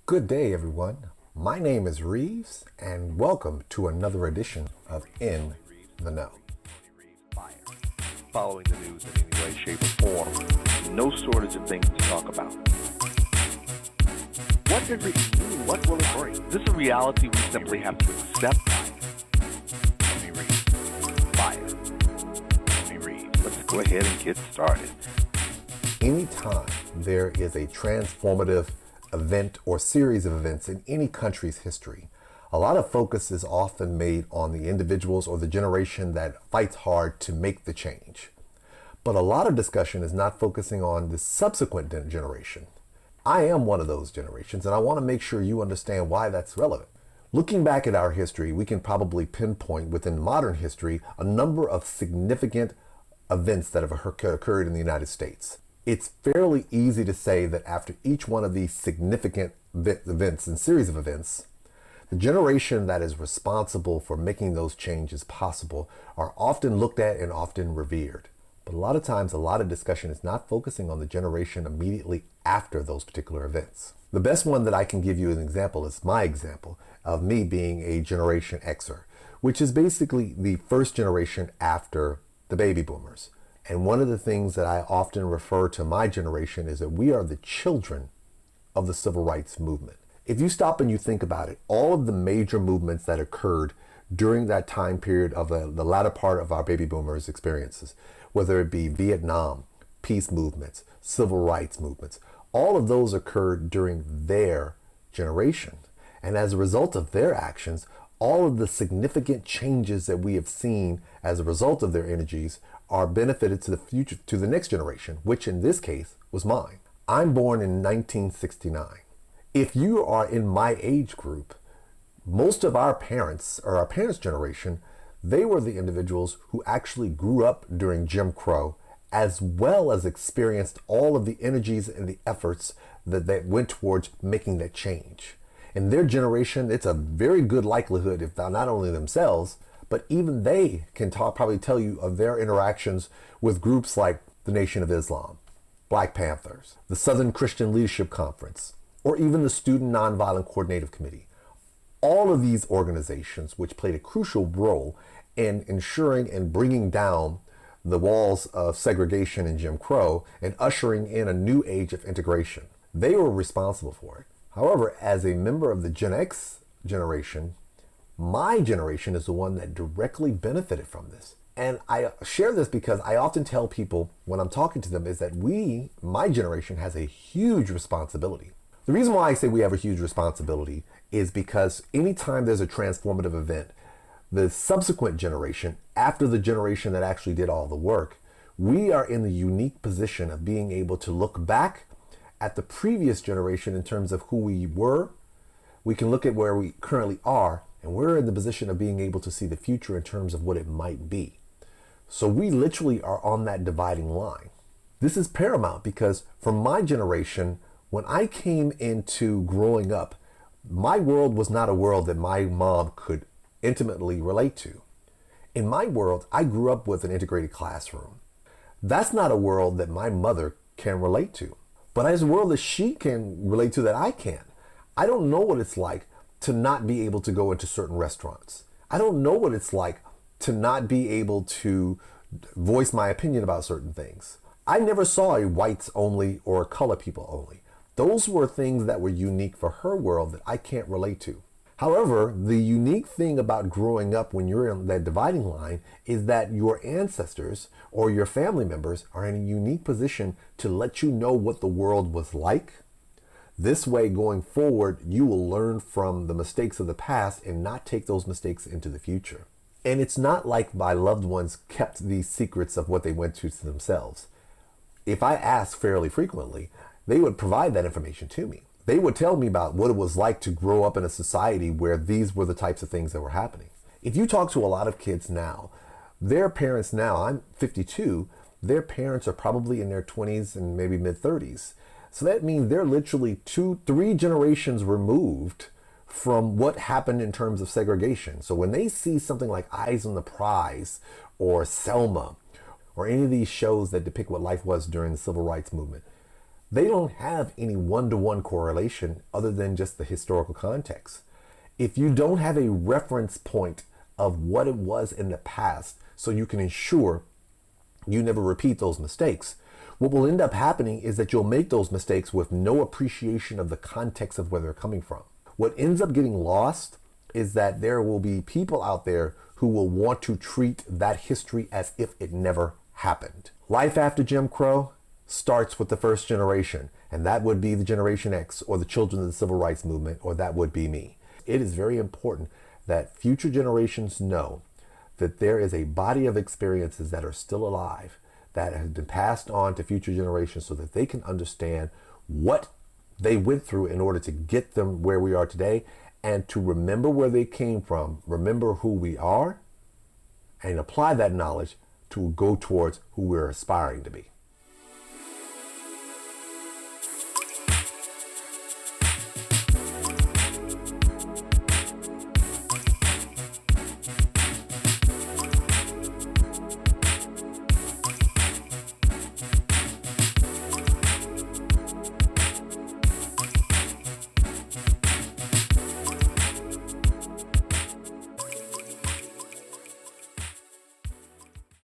Good day, everyone. My name is Reeves, and welcome to another edition of In the Know. Following the news in any way, shape, or form. No shortage of things to talk about. What does it mean? What will it bring? Is this a reality we simply have to accept? Let me read. Fire. Let me read. Let's go ahead and get started. Anytime there is a transformative event or series of events in any country's history, a lot of focus is often made on the individuals or the generation that fights hard to make the change. But a lot of discussion is not focusing on the subsequent generation. I am one of those generations, and I want to make sure you understand why that's relevant. Looking back at our history, we can probably pinpoint within modern history a number of significant events that have occurred in the United States. It's fairly easy to say that after each one of these significant events and series of events, the generation that is responsible for making those changes possible are often looked at and often revered. But a lot of times, a lot of discussion is not focusing on the generation immediately after those particular events. The best one that I can give you as an example is my example of me being a Generation Xer, which is basically the first generation after the baby boomers. And one of the things that I often refer to my generation is that we are the children of the civil rights movement. If you stop and you think about it, all of the major movements that occurred during that time period of the latter part of our baby boomers' experiences, whether it be Vietnam, peace movements, civil rights movements, all of those occurred during their generation. And as a result of their actions, all of the significant changes that we have seen as a result of their energies are benefited to the future, to the next generation, which in this case was mine. I'm born in 1969. If you are in my age group, most of our parents, or our parents' generation, they were the individuals who actually grew up during Jim Crow, as well as experienced all of the energies and the efforts that went towards making that change. In their generation, it's a very good likelihood, if not only themselves, but even they can probably tell you of their interactions with groups like the Nation of Islam, Black Panthers, the Southern Christian Leadership Conference, or even the Student Nonviolent Coordinative Committee. All of these organizations, which played a crucial role in ensuring and bringing down the walls of segregation in Jim Crow and ushering in a new age of integration, they were responsible for it. However, as a member of the Gen X generation, my generation is the one that directly benefited from this. And I share this because I often tell people when I'm talking to them is that my generation has a huge responsibility. The reason why I say we have a huge responsibility is because anytime there's a transformative event, the subsequent generation, after the generation that actually did all the work, we are in the unique position of being able to look back at the previous generation in terms of who we were. We can look at where we currently are, and we're in the position of being able to see the future in terms of what it might be. So we literally are on that dividing line. This is paramount because for my generation, when I came into growing up, my world was not a world that my mom could intimately relate to. In my world, I grew up with an integrated classroom. That's not a world that my mother can relate to, but it's a world that she can relate to that I can. I don't know what it's like to not be able to go into certain restaurants. I don't know what it's like to not be able to voice my opinion about certain things. I never saw a whites only or a color people only. Those were things that were unique for her world that I can't relate to. However, the unique thing about growing up when you're in that dividing line is that your ancestors or your family members are in a unique position to let you know what the world was like. This way, going forward, you will learn from the mistakes of the past and not take those mistakes into the future. And it's not like my loved ones kept these secrets of what they went through to themselves. If I asked fairly frequently, they would provide that information to me. They would tell me about what it was like to grow up in a society where these were the types of things that were happening. If you talk to a lot of kids now, their parents now, I'm 52, their parents are probably in their 20s and maybe mid 30s. So that means they're literally 2-3 generations removed from what happened in terms of segregation. So when they see something like Eyes on the Prize or Selma or any of these shows that depict what life was during the civil rights movement, they don't have any one-to-one correlation other than just the historical context. If you don't have a reference point of what it was in the past so you can ensure you never repeat those mistakes, what will end up happening is that you'll make those mistakes with no appreciation of the context of where they're coming from. What ends up getting lost is that there will be people out there who will want to treat that history as if it never happened. Life after Jim Crow starts with the first generation, and that would be the Generation X or the children of the Civil Rights Movement, or that would be me. It is very important that future generations know that there is a body of experiences that are still alive that have been passed on to future generations so that they can understand what they went through in order to get them where we are today, and to remember where they came from, remember who we are, and apply that knowledge to go towards who we're aspiring to be.